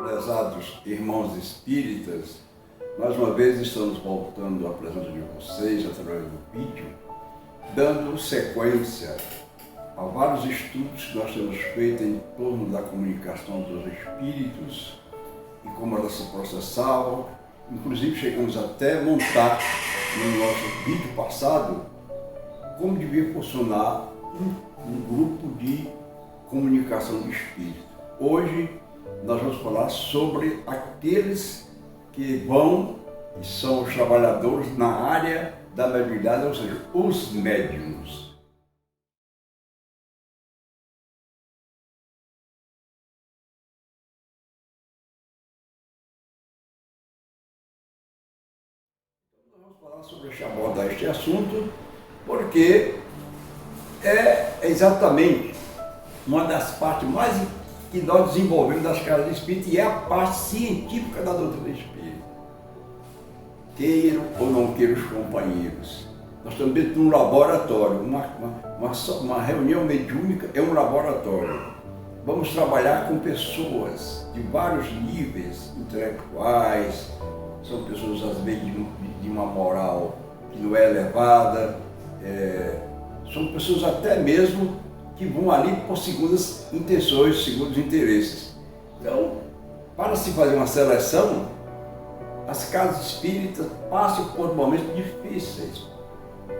Prezados irmãos espíritas, mais uma vez estamos voltando à presença de vocês através do vídeo, dando sequência a vários estudos que nós temos feito em torno da comunicação dos espíritos e como elas se processavam. Inclusive chegamos até montar no nosso vídeo passado como devia funcionar um grupo de comunicação de espírito. Hoje nós vamos falar sobre aqueles que vão e são os trabalhadores na área da mediunidade, ou seja, os médiuns. Então, nós vamos falar abordar este assunto porque é exatamente uma das partes mais que nós desenvolvemos das casas espíritas e é a parte científica da doutrina espírita. Queiram ou não queiram os companheiros. Nós estamos dentro de um laboratório, uma reunião mediúnica é um laboratório. Vamos trabalhar com pessoas de vários níveis intelectuais, são pessoas às vezes de uma moral que não é elevada, são pessoas até mesmo que vão ali por segundas intenções, segundos interesses. Então, para se fazer uma seleção, as casas espíritas passam por momentos difíceis,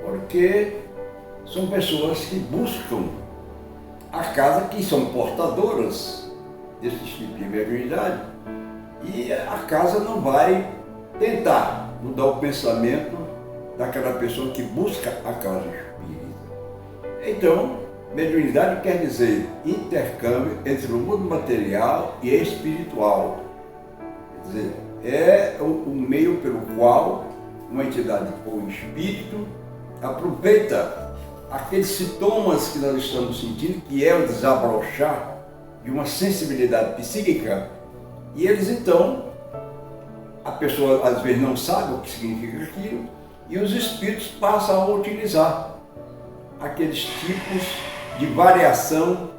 porque são pessoas que buscam a casa, que são portadoras desse tipo de mediunidade, e a casa não vai tentar mudar o pensamento daquela pessoa que busca a casa espírita. Então, mediunidade quer dizer intercâmbio entre o mundo material e espiritual. Quer dizer, é o meio pelo qual uma entidade ou um espírito aproveita aqueles sintomas que nós estamos sentindo, que é o desabrochar de uma sensibilidade psíquica, e eles então, a pessoa às vezes não sabe o que significa aquilo, e os espíritos passam a utilizar aqueles tipos de variação,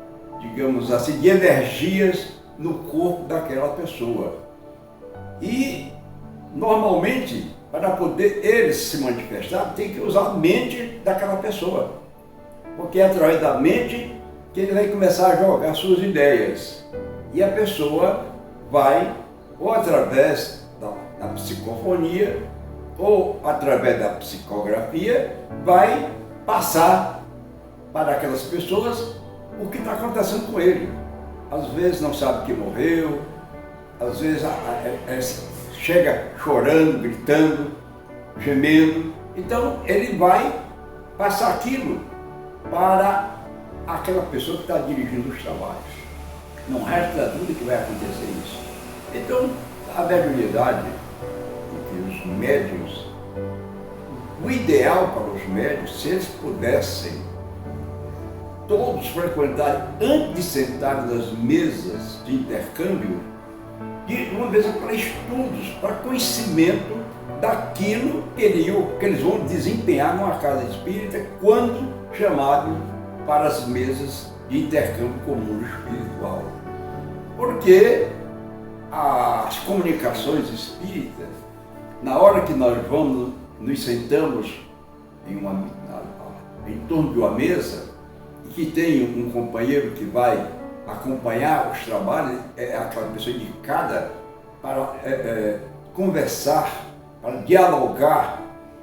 digamos assim, de energias no corpo daquela pessoa. E, normalmente, para poder eles se manifestar, tem que usar a mente daquela pessoa. Porque é através da mente que ele vai começar a jogar suas ideias. E a pessoa vai, ou através da psicofonia, ou através da psicografia, vai passar para aquelas pessoas o que está acontecendo com ele. Às vezes não sabe que morreu, às vezes chega chorando, gritando, gemendo. Então ele vai passar aquilo para aquela pessoa que está dirigindo os trabalhos. Não resta dúvida que vai acontecer isso. Então a mediunidade, os médiuns, o ideal para os médiuns, se eles pudessem todos frequentarem, antes de sentar nas mesas de intercâmbio, de uma mesa para estudos, para conhecimento daquilo que eles vão desempenhar numa casa espírita quando chamados para as mesas de intercâmbio com o mundo espiritual. Porque as comunicações espíritas, na hora que nós nos sentamos em torno de uma mesa, e que tem um companheiro que vai acompanhar os trabalhos, é aquela pessoa indicada para conversar, para dialogar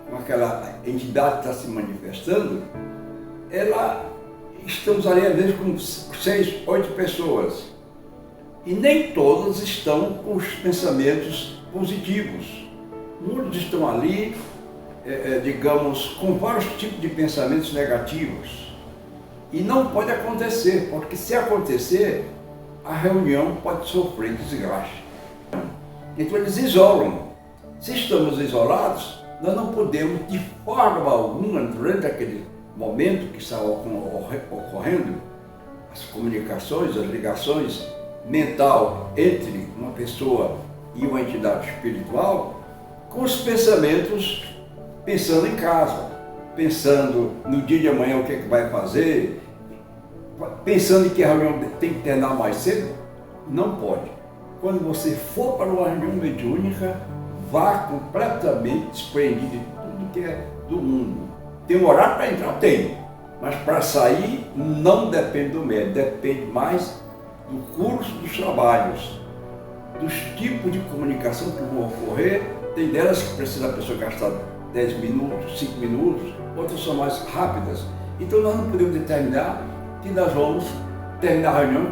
com aquela entidade que está se manifestando, estamos ali às vezes com 6, 8 pessoas. E nem todas estão com os pensamentos positivos. Muitos estão ali, digamos, com vários tipos de pensamentos negativos. E não pode acontecer, porque se acontecer, a reunião pode sofrer desgaste. Então eles isolam. Se estamos isolados, nós não podemos, de forma alguma, durante aquele momento que está ocorrendo, as comunicações, as ligações mental entre uma pessoa e uma entidade espiritual, com os pensamentos, pensando em casa, pensando no dia de amanhã o que é que vai fazer, pensando em que a reunião tem que terminar mais cedo, não pode. quando você for para uma reunião mediúnica, vá completamente desprendido de tudo que é do mundo. Tem um horário para entrar? Tem. Mas para sair, não depende do médium, depende mais do curso dos trabalhos, dos tipos de comunicação que vão ocorrer. Tem delas que precisa a pessoa gastar 10 minutos, 5 minutos, outras são mais rápidas. Então nós não podemos determinar que nós vamos terminar a reunião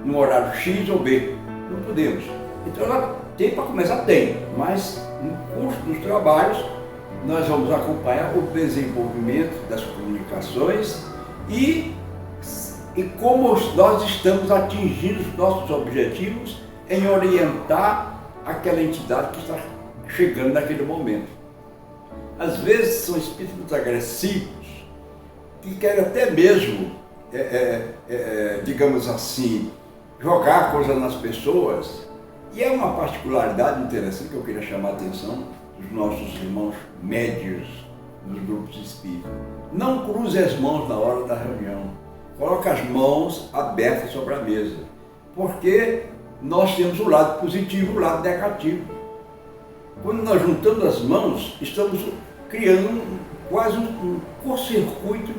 no horário X ou B. Não podemos. Então ela tem para começar? Tem, mas no curso dos trabalhos nós vamos acompanhar o desenvolvimento das comunicações e como nós estamos atingindo os nossos objetivos em orientar aquela entidade que está chegando naquele momento. Às vezes são espíritos muito agressivos, que querem até mesmo, digamos assim, jogar coisas nas pessoas. E é uma particularidade interessante que eu queria chamar a atenção dos nossos irmãos médios dos grupos espíritas. Não cruze as mãos na hora da reunião. Coloque as mãos abertas sobre a mesa. Porque nós temos o lado positivo e o lado negativo. Quando nós juntamos as mãos, estamos criando quase um curto-circuito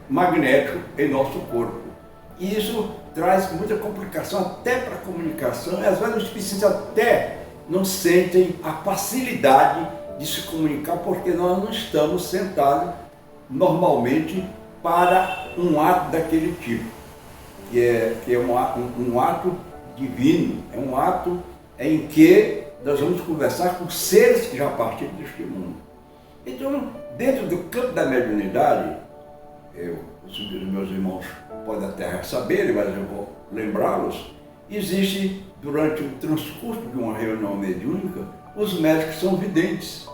magnético em nosso corpo. E isso traz muita complicação até para a comunicação. E às vezes os espíritos até não sentem a facilidade de se comunicar porque nós não estamos sentados normalmente para um ato daquele tipo, que é um ato divino, é um ato em que nós vamos conversar com seres que já partiram deste mundo. Então, dentro do campo da mediunidade, os meus irmãos podem até saberem, mas eu vou lembrá-los, existe, durante o transcurso de uma reunião mediúnica, os médicos são videntes,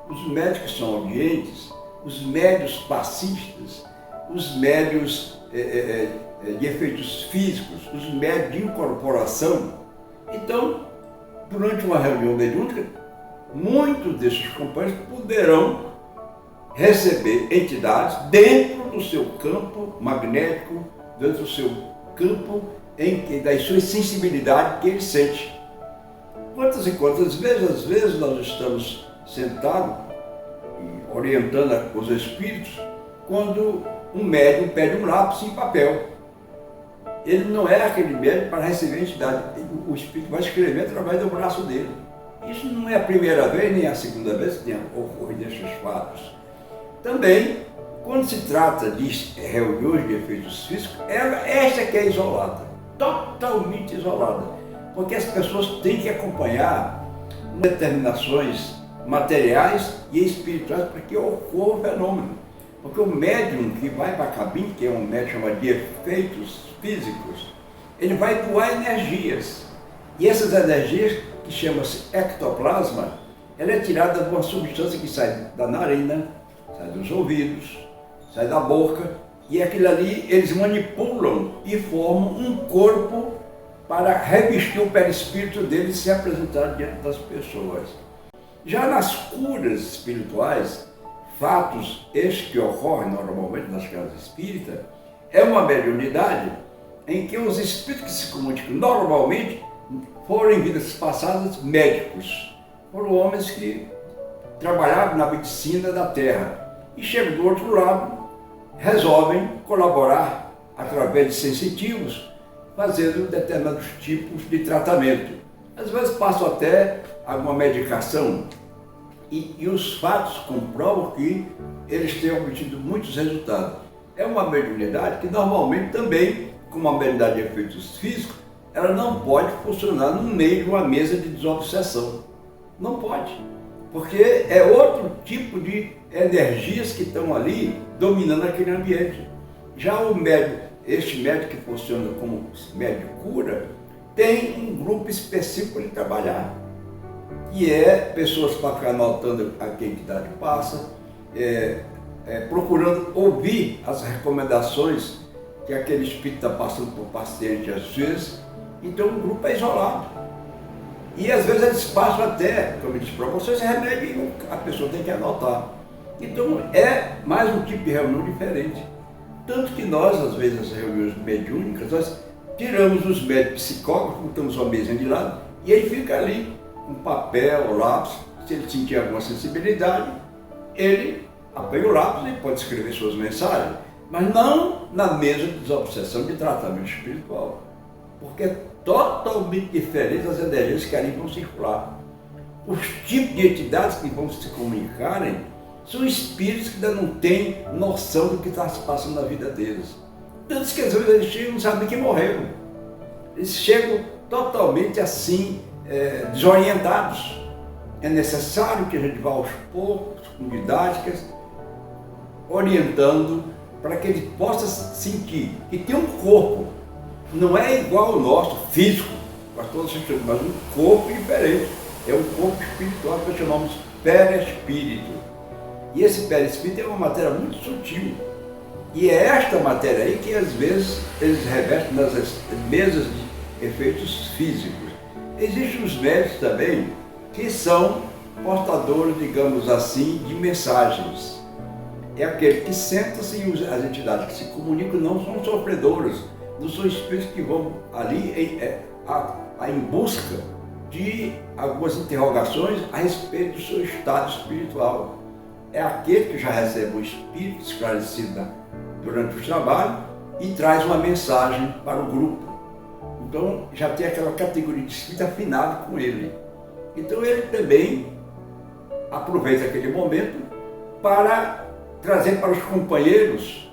os médicos são audientes, os médios passistas, os médios de efeitos físicos, os médios de incorporação. Então, durante uma reunião mediúnica, muitos desses companheiros poderão receber entidades dentro do seu campo magnético, dentro do seu campo das suas sensibilidades que ele sente. Quantas e quantas vezes, às vezes nós estamos sentados e orientando os espíritos, quando um médium pede um lápis em papel. Ele não é aquele médium para receber a entidade, o espírito vai escrever através do braço dele. Isso não é a primeira vez, nem a segunda vez que tem ocorrido esses fatos. Também, quando se trata de reuniões de efeitos físicos, esta que é isolada, totalmente isolada, porque as pessoas têm que acompanhar determinações materiais e espirituais para que ocorra o fenômeno. Porque o médium que vai para a cabine, que é um médium chamado de efeitos físicos, ele vai doar energias. E essas energias, que chama-se ectoplasma, ela é tirada de uma substância que sai da narina, sai dos ouvidos, sai da boca, e aquilo ali eles manipulam e formam um corpo para revestir o perispírito deles e se apresentar diante das pessoas. Já nas curas espirituais, fatos estes que ocorrem normalmente nas casas espíritas, é uma mediunidade em que os espíritos que se comunicam normalmente foram em vidas passadas médicos, foram homens que trabalhavam na medicina da terra e chegam do outro lado, resolvem colaborar através de sensitivos, fazendo determinados tipos de tratamento. Às vezes passam até alguma medicação e os fatos comprovam que eles têm obtido muitos resultados. É uma mediunidade que normalmente também, como uma mediunidade de efeitos físicos, ela não pode funcionar no meio de uma mesa de desobsessão. Não pode, porque é outro tipo de energias que estão ali dominando aquele ambiente. Já o médium, este médium que funciona como médium cura, tem um grupo específico de trabalhar, que é pessoas para ficar anotando a que a entidade passa, procurando ouvir as recomendações que aquele espírito está passando por paciente às vezes. Então o grupo é isolado. E às vezes eles passam até, como eu disse para vocês, remédio e a pessoa tem que anotar. Então é mais um tipo de reunião diferente. Tanto que nós, às vezes, as reuniões mediúnicas, nós tiramos os médicos psicólogos, botamos uma mesinha de lado, e ele fica ali, com papel, lápis. Se ele sentir alguma sensibilidade, ele apanha o lápis e pode escrever suas mensagens, mas não na mesa de desobsessão de tratamento espiritual, porque é totalmente diferente das energias que ali vão circular. Os tipos de entidades que vão se comunicarem são espíritos que ainda não têm noção do que está se passando na vida deles. Tantos que às vezes eles chegam e não sabem que morreram. Eles chegam totalmente assim, desorientados. É necessário que a gente vá aos poucos, com didáticas, orientando para que ele possa sentir que tem um corpo, não é igual ao nosso, físico, mas um corpo diferente. É um corpo espiritual que nós chamamos perispírito. E esse perispírito é uma matéria muito sutil. E é esta matéria aí que às vezes eles revestem nas mesas de efeitos físicos. Existem os médicos também que são portadores, digamos assim, de mensagens. É aquele que senta-se e as entidades que se comunicam não são sofredores, não são espíritos que vão ali em busca de algumas interrogações a respeito do seu estado espiritual. É aquele que já recebe o espírito esclarecido durante o trabalho e traz uma mensagem para o grupo. Então já tem aquela categoria de espírito afinado com ele. Então ele também aproveita aquele momento para trazer para os companheiros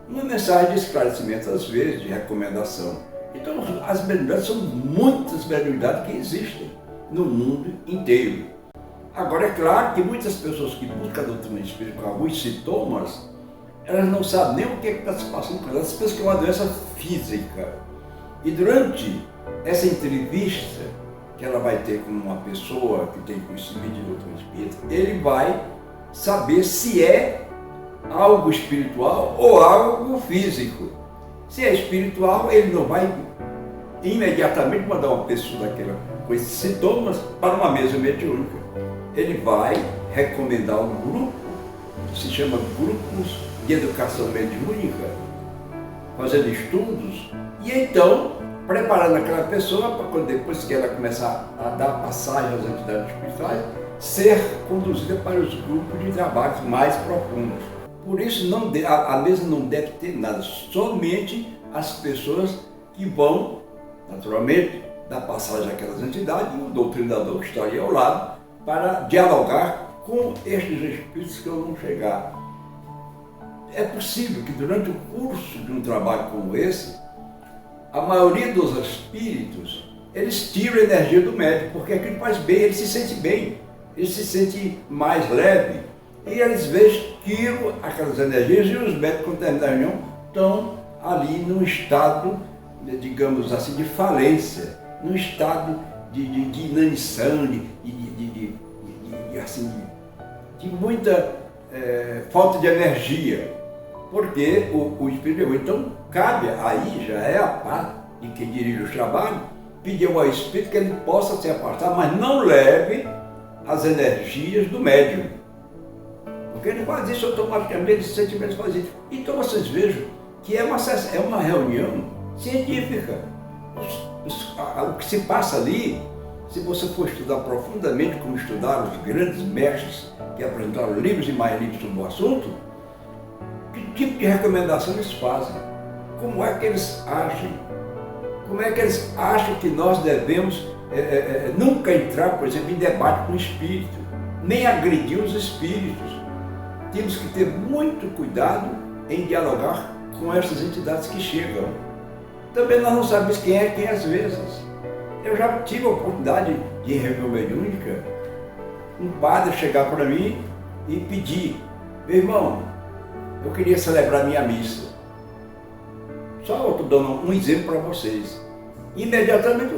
uma mensagem de esclarecimento, às vezes, de recomendação. Então as mediunidades são muitas mediunidades que existem no mundo inteiro. Agora é claro que muitas pessoas que buscam a doutrina espírita com alguns sintomas, elas não sabem nem o que está se passando com elas, pensam que é uma doença física. E durante essa entrevista que ela vai ter com uma pessoa que tem conhecimento de doutrina espírita, ele vai saber se é algo espiritual ou algo físico. Se é espiritual, ele não vai imediatamente mandar uma pessoa daquela com esses sintomas para uma mesa mediúnica. Ele vai recomendar um grupo, que se chama grupos de educação mediúnica, fazendo estudos, e então preparando aquela pessoa para quando depois que ela começar a dar passagem às entidades espirituais, ser conduzida para os grupos de trabalhos mais profundos. Por isso a mesa não deve ter nada, somente as pessoas que vão, naturalmente, dar passagem àquelas entidades e o doutrinador que está ali ao lado para dialogar com estes espíritos que vão chegar. É possível que durante o curso de um trabalho como esse, a maioria dos espíritos, eles tiram a energia do médico, porque aquilo faz bem, ele se sente bem, ele se sente mais leve. E eles tiram aquelas energias e os médicos, quando terminam a reunião, estão ali num estado, digamos assim, de falência, num estado de inanição, de muita falta de energia. Porque o espírito, então cabe aí, já é a parte de quem dirige o trabalho, pedir ao espírito que ele possa se afastar, mas não leve as energias do médium. Porque ele faz isso automaticamente, ele se sente menos faz isso. Então vocês vejam que é uma reunião científica. O que se passa ali, se você for estudar profundamente, como estudaram os grandes mestres que apresentaram livros e mais livros sobre o assunto, que tipo de recomendação eles fazem? Como é que eles agem? Como é que eles acham que nós devemos nunca entrar, por exemplo, em debate com o espírito, nem agredir os espíritos? Temos que ter muito cuidado em dialogar com essas entidades que chegam. Também nós não sabemos quem é às vezes. Eu já tive a oportunidade de ir em reunião mediúnica, um padre chegar para mim e pedir: meu irmão, eu queria celebrar minha missa. Só eu estou dando um exemplo para vocês. Imediatamente,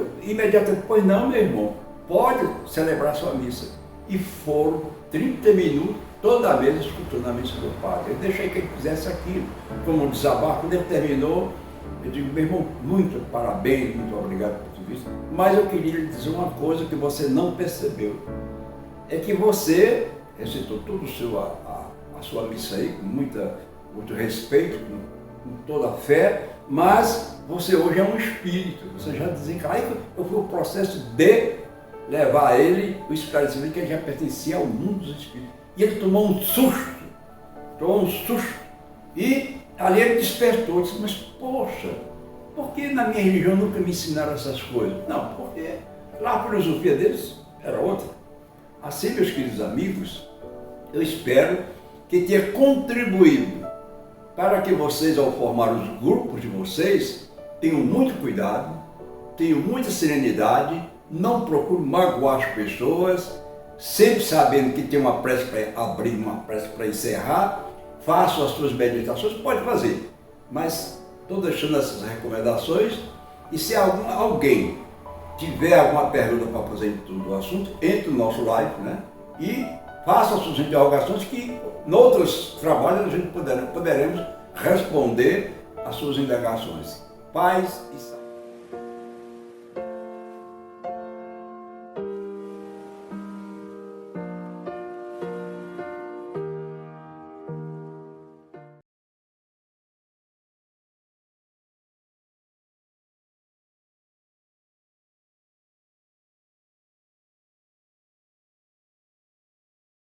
pois não, meu irmão, pode celebrar sua missa. E foram 30 minutos, toda vez escutando a missa do padre. Eu deixei que ele fizesse aquilo, como um desabafo. Quando ele terminou, eu digo: meu irmão, muito parabéns, muito obrigado por tudo isso, mas eu queria lhe dizer uma coisa que você não percebeu. É que você recitou tudo a sua missa aí, com muito respeito, com toda a fé, mas você hoje é um espírito, você já desencarnou. Aí eu fui o processo de levar ele, o esclarecimento que ele já pertencia ao mundo dos espíritos. E ele tomou um susto, e ali ele despertou, disse, mas poxa, por que na minha religião nunca me ensinaram essas coisas? Não, porque lá a filosofia deles era outra. Assim, meus queridos amigos, eu espero que tenha contribuído para que vocês, ao formar os grupos de vocês, tenham muito cuidado, tenham muita serenidade, não procurem magoar as pessoas, sempre sabendo que tem uma prece para abrir, uma prece para encerrar, façam as suas meditações, pode fazer, mas estou deixando essas recomendações, e se alguém tiver alguma pergunta para fazer do assunto, entre no nosso live, né? E faça as suas interrogações que, em outros trabalhos, a gente poderemos responder às suas indagações. Paz e saúde.